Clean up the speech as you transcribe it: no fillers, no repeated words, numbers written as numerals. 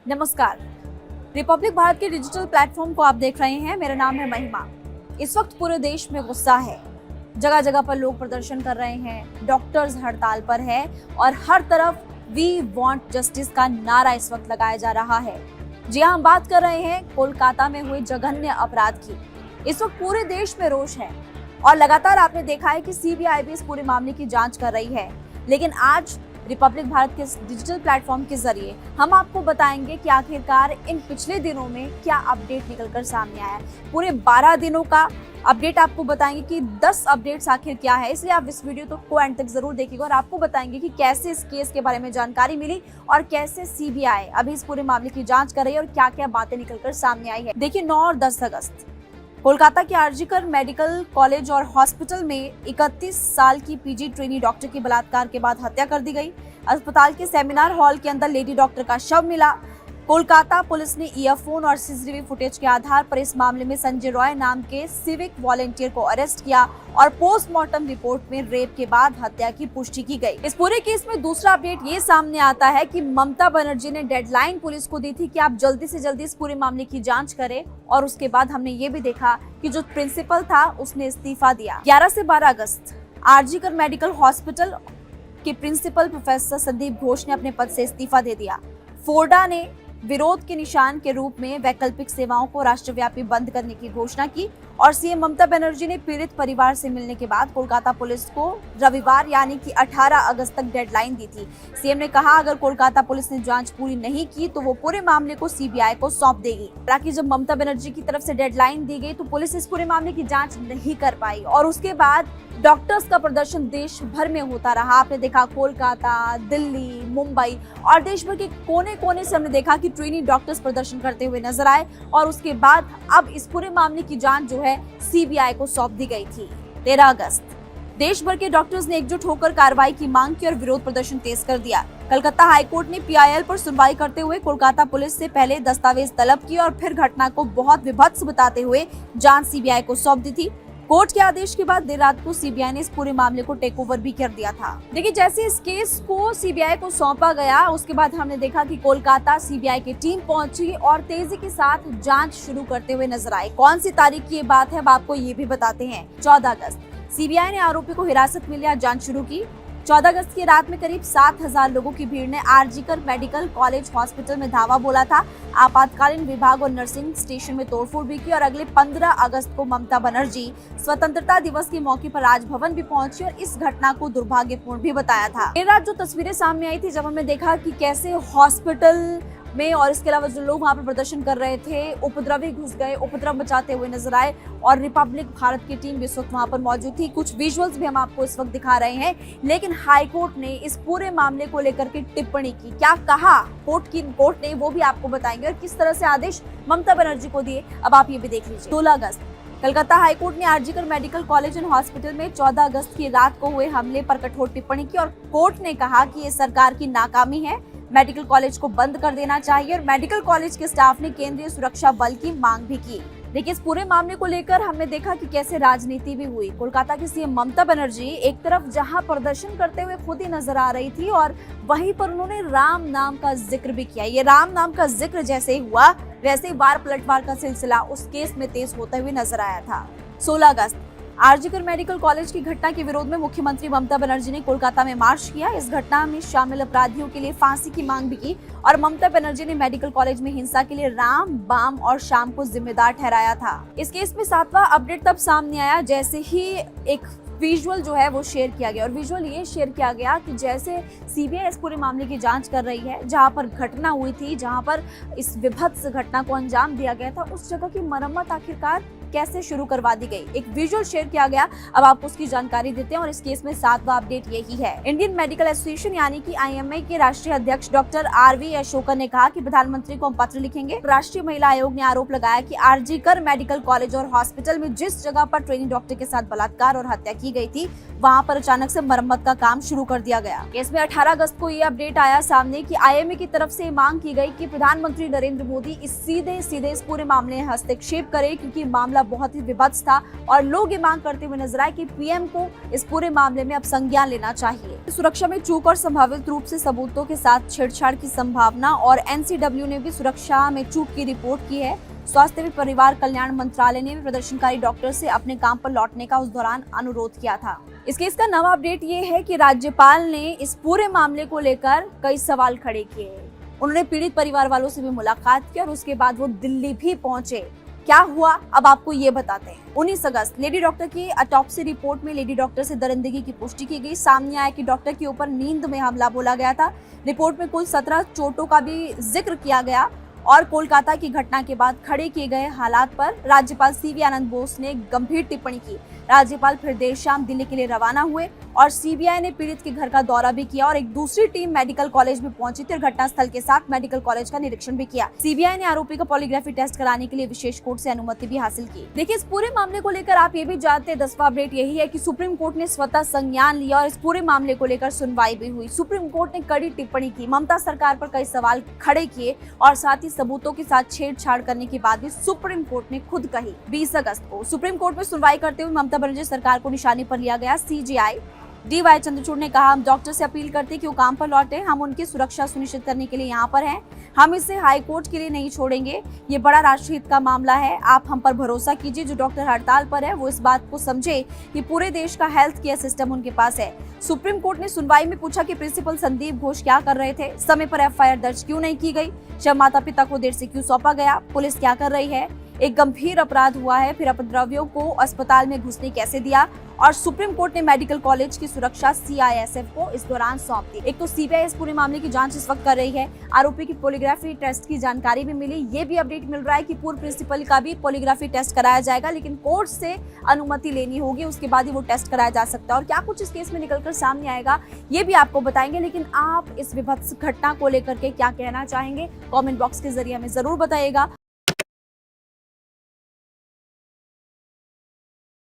नमस्कार। रिपब्लिक भारत के digital platform को आप देख रहे हैं। मेरा नाम है महिमा। इस वक्त पूरे देश में गुस्सा है। जगह जगह पर लोग प्रदर्शन कर रहे हैं, डॉक्टर्स हड़ताल पर है और हर तरफ वी वांट जस्टिस का नारा इस वक्त लगाया जा रहा है। जी हाँ, हम बात कर रहे हैं कोलकाता में हुए जघन्य अपराध की। इस वक्त पूरे देश में रोष है और लगातार आपने देखा है कि सीबीआई भी इस पूरे मामले की जांच कर रही है। लेकिन आज रिपब्लिक भारत के डिजिटल प्लेटफॉर्म के जरिए हम आपको बताएंगे कि आखिरकार इन पिछले दिनों में क्या अपडेट निकलकर सामने आया है। पूरे 12 दिनों का अपडेट आपको बताएंगे कि 10 अपडेट्स आखिर क्या है। इसलिए आप इस वीडियो को एंड तक जरूर देखिएगा और आपको बताएंगे कि कैसे इस केस के बारे में जानकारी मिली और कैसे सीबीआई अभी इस पूरे मामले की जांच कर रही है और क्या क्या बातें निकलकर सामने आई है। देखिए, 9 और 10 अगस्त कोलकाता के आरजीकर मेडिकल कॉलेज और हॉस्पिटल में 31 साल की पीजी ट्रेनी डॉक्टर की बलात्कार के बाद हत्या कर दी गई। अस्पताल के सेमिनार हॉल के अंदर लेडी डॉक्टर का शव मिला। कोलकाता पुलिस ने ईयरफोन और सीसीटीवी फुटेज के आधार पर इस मामले में संजय रॉय नाम के सिविक वॉलंटियर को अरेस्ट किया और पोस्टमार्टम रिपोर्ट में रेप के बाद हत्या की पुष्टि की गई। इस पूरे केस में दूसरा अपडेट ये सामने आता है कि ममता बनर्जी ने डेडलाइन पुलिस को दी थी कि आप जल्दी से जल्दी इस पूरे मामले की जांच करें और उसके बाद हमने ये भी देखा कि जो प्रिंसिपल था उसने इस्तीफा दिया। 11 से 12 अगस्त आरजीकर मेडिकल हॉस्पिटल के प्रिंसिपल प्रोफेसर संदीप घोष ने अपने पद से इस्तीफा दे दिया। फोर्डा ने विरोध के निशान के रूप में वैकल्पिक सेवाओं को राष्ट्रव्यापी बंद करने की घोषणा की और सीएम ममता बनर्जी ने पीड़ित परिवार से मिलने के बाद कोलकाता पुलिस को रविवार यानी कि 18 अगस्त तक डेडलाइन दी थी। सीएम ने कहा अगर कोलकाता पुलिस ने जांच पूरी नहीं की तो वो पूरे मामले को सीबीआई को सौंप देगी। हालांकि जब ममता बनर्जी की तरफ से डेडलाइन दी गई तो पुलिस इस पूरे मामले की जांच नहीं कर पाई और उसके बाद डॉक्टर्स का प्रदर्शन देश भर में होता रहा। आपने देखा कोलकाता, दिल्ली, मुंबई और देश भर के कोने कोने से हमने देखा कि ट्रेनी डॉक्टर्स प्रदर्शन करते हुए नजर आए और उसके बाद अब इस पूरे मामले की जांच जो है सीबीआई को सौंप दी गई थी। 13 अगस्त देश भर के डॉक्टर्स ने एकजुट होकर कार्रवाई की मांग की और विरोध प्रदर्शन तेज कर दिया। कलकत्ता हाईकोर्ट ने पीआईएल पर सुनवाई करते हुए कोलकाता पुलिस से पहले दस्तावेज तलब किए और फिर घटना को बहुत विभत्स बताते हुए जांच सीबीआई को सौंप दी थी। कोर्ट के आदेश के बाद देर रात को सीबीआई ने इस पूरे मामले को टेक ओवर भी कर दिया था। देखिए, जैसे इस केस को सीबीआई को सौंपा गया उसके बाद हमने देखा कि कोलकाता सीबीआई की टीम पहुंची और तेजी के साथ जांच शुरू करते हुए नजर आई। कौन सी तारीख की ये बात है अब आपको ये भी बताते हैं। 14 अगस्त सीबीआई ने आरोपी को हिरासत में लिया, जांच शुरू की। 14 अगस्त की रात में करीब 7,000 लोगों की भीड़ ने आरजीकर मेडिकल कॉलेज हॉस्पिटल में धावा बोला था। आपातकालीन विभाग और नर्सिंग स्टेशन में तोड़फोड़ भी की और अगले 15 अगस्त को ममता बनर्जी स्वतंत्रता दिवस के मौके पर राजभवन भी पहुंची और इस घटना को दुर्भाग्यपूर्ण भी बताया था। देर रात जो तस्वीरें सामने आई थी जब हमने देखा कि कैसे हॉस्पिटल में और इसके अलावा जो लोग वहां पर प्रदर्शन कर रहे थे उपद्रवी घुस गए, उपद्रव मचाते हुए नजर आए और रिपब्लिक भारत की टीम इस वक्त वहां पर मौजूद थी। कुछ विजुअल्स भी हम आपको इस वक्त दिखा रहे हैं। लेकिन हाईकोर्ट ने इस पूरे मामले को लेकर के टिप्पणी की। क्या कहा कोर्ट ने वो भी आपको बताएंगे और किस तरह से आदेश ममता बनर्जी को दिए अब आप ये भी देख लीजिए। 16 अगस्त कलकत्ता हाईकोर्ट ने RG Kar medical college and hospital में 14 अगस्त की रात को हुए हमले पर कठोर टिप्पणी की और कोर्ट ने कहा कि ये सरकार की नाकामी है, मेडिकल कॉलेज को बंद कर देना चाहिए और मेडिकल कॉलेज के स्टाफ ने केंद्रीय सुरक्षा बल की मांग भी की। देखिए, इस पूरे मामले को लेकर हमने देखा कि कैसे राजनीति भी हुई। कोलकाता की सीएम ममता बनर्जी एक तरफ जहां प्रदर्शन करते हुए खुद ही नजर आ रही थी और वहीं पर उन्होंने राम नाम का जिक्र भी किया। ये राम नाम का जिक्र जैसे ही हुआ वैसे ही वार पलटवार का सिलसिला उस केस में तेज होते हुए नजर आया था। 16 अगस्त आरजीकर मेडिकल कॉलेज की घटना के विरोध में मुख्यमंत्री ममता बनर्जी ने कोलकाता में मार्च किया। इस घटना में शामिल अपराधियों के लिए फांसी की मांग भी की और ममता बनर्जी ने मेडिकल कॉलेज में हिंसा के लिए राम, बाम और शाम को जिम्मेदार ठहराया था। इस केस में 7वां अपडेट तब सामने आया जैसे ही एक विजुअल जो है वो शेयर किया गया और विजुअल ये शेयर किया गया कि जैसे सीबीआई इस पूरे मामले की जांच कर रही है, जहां पर घटना हुई थी, जहां पर इस विभत्स घटना को अंजाम दिया गया था, उस जगह की मरम्मत आखिरकार कैसे शुरू करवा दी गई। एक विजुअल शेयर किया गया, अब आपको उसकी जानकारी देते हैं और इस केस में 7वां अपडेट यही है। इंडियन मेडिकल एसोसिएशन यानी कि आईएमए के राष्ट्रीय अध्यक्ष डॉक्टर आरवी अशोकन ने कहा कि प्रधानमंत्री को हम पत्र लिखेंगे। राष्ट्रीय महिला आयोग ने आरोप लगाया कि आरजीकर मेडिकल कॉलेज और हॉस्पिटल में जिस जगह पर ट्रेनी डॉक्टर के साथ बलात्कार और हत्या की गई थी वहां पर अचानक से मरम्मत का काम शुरू कर दिया गया। केस में 18 अगस्त को ये अपडेट आया सामने कि आईएमए की तरफ से मांग की गई कि प्रधानमंत्री नरेंद्र मोदी सीधे इस पूरे मामले में हस्तक्षेप करे क्योंकि मामला मामला बहुत ही विभत्स था और लोग ये मांग करते हुए नजर आए कि पीएम को इस पूरे मामले में अब संज्ञान लेना चाहिए। सुरक्षा में चूक और संभावित रूप से सबूतों के साथ छेड़छाड़ की संभावना और एनसीडब्ल्यू ने भी सुरक्षा में चूक की रिपोर्ट की है। स्वास्थ्य एवं परिवार कल्याण मंत्रालय ने भी प्रदर्शनकारी डॉक्टर से अपने काम पर लौटने का उस दौरान अनुरोध किया था। इस केस का नवा अपडेट ये है कि राज्यपाल ने इस पूरे मामले को लेकर कई सवाल खड़े किए। उन्होंने पीड़ित परिवार वालों से भी मुलाकात की और उसके बाद वो दिल्ली भी पहुंचे। क्या हुआ अब आपको ये बताते हैं। 19 अगस्त लेडी डॉक्टर की ऑटोप्सी रिपोर्ट में लेडी डॉक्टर से दरिंदगी की पुष्टि की गई। सामने आया कि डॉक्टर के ऊपर नींद में हमला बोला गया था। रिपोर्ट में कुल 17 चोटों का भी जिक्र किया गया और कोलकाता की घटना के बाद खड़े किए गए हालात पर राज्यपाल सीवी आनंद बोस ने गंभीर टिप्पणी की। राज्यपाल फिर देर शाम दिल्ली के लिए रवाना हुए और सीबीआई ने पीड़ित के घर का दौरा भी किया और एक दूसरी टीम मेडिकल कॉलेज में पहुंची थी और घटनास्थल के साथ मेडिकल कॉलेज का निरीक्षण भी किया। सीबीआई ने आरोपी का पॉलीग्राफी टेस्ट कराने के लिए विशेष कोर्ट से अनुमति भी हासिल की। देखिए, इस पूरे मामले को लेकर आप ये भी जानते हैं, 10वां अपडेट यही है कि सुप्रीम कोर्ट ने स्वतः संज्ञान लिया और इस पूरे मामले को लेकर सुनवाई भी हुई। सुप्रीम कोर्ट ने कड़ी टिप्पणी की, ममता सरकार पर कई सवाल खड़े किए और साथ ही सबूतों के साथ छेड़छाड़ करने की बात भी सुप्रीम कोर्ट ने खुद कही। 20 अगस्त को सुप्रीम कोर्ट में सुनवाई करते हुए ममता बनर्जी सरकार को निशाने पर लिया गया। सीजेआई डीवाई चंद्रचूड़ ने कहा, हम डॉक्टर से अपील करते हैं कि वो काम पर लौटे। हम उनकी सुरक्षा सुनिश्चित करने के लिए यहाँ पर हैं। हम इसे हाई कोर्ट के लिए नहीं छोड़ेंगे। ये बड़ा राष्ट्रीय हित का मामला है। आप हम पर भरोसा कीजिए। जो डॉक्टर हड़ताल पर है वो इस बात को समझे कि पूरे देश का हेल्थ केयर सिस्टम उनके पास है। सुप्रीम कोर्ट ने सुनवाई में पूछा कि प्रिंसिपल संदीप घोष क्या कर रहे थे, समय पर एफआईआर दर्ज क्यों नहीं की गई, शव माता पिता को देर से क्यों सौंपा गया, पुलिस क्या कर रही है, एक गंभीर अपराध हुआ है, फिर अपद्रव्यों को अस्पताल में घुसने कैसे दिया। और सुप्रीम कोर्ट ने मेडिकल कॉलेज की सुरक्षा सीआईएसएफ को इस दौरान सौंप दी। एक तो सीबीआई इस पूरे मामले की जांच इस वक्त कर रही है। आरोपी की पॉलीग्राफी टेस्ट की जानकारी भी मिली। ये भी अपडेट मिल रहा है कि पूर्व प्रिंसिपल का भी पॉलीग्राफी टेस्ट कराया जाएगा, लेकिन कोर्ट से अनुमति लेनी होगी, उसके बाद ही वो टेस्ट कराया जा सकता है। और क्या कुछ इस केस में निकलकर सामने आएगा ये भी आपको बताएंगे। लेकिन आप इस विभत्स घटना को लेकर के क्या कहना चाहेंगे, कॉमेंट बॉक्स के जरिए हमें जरूर बताइएगा।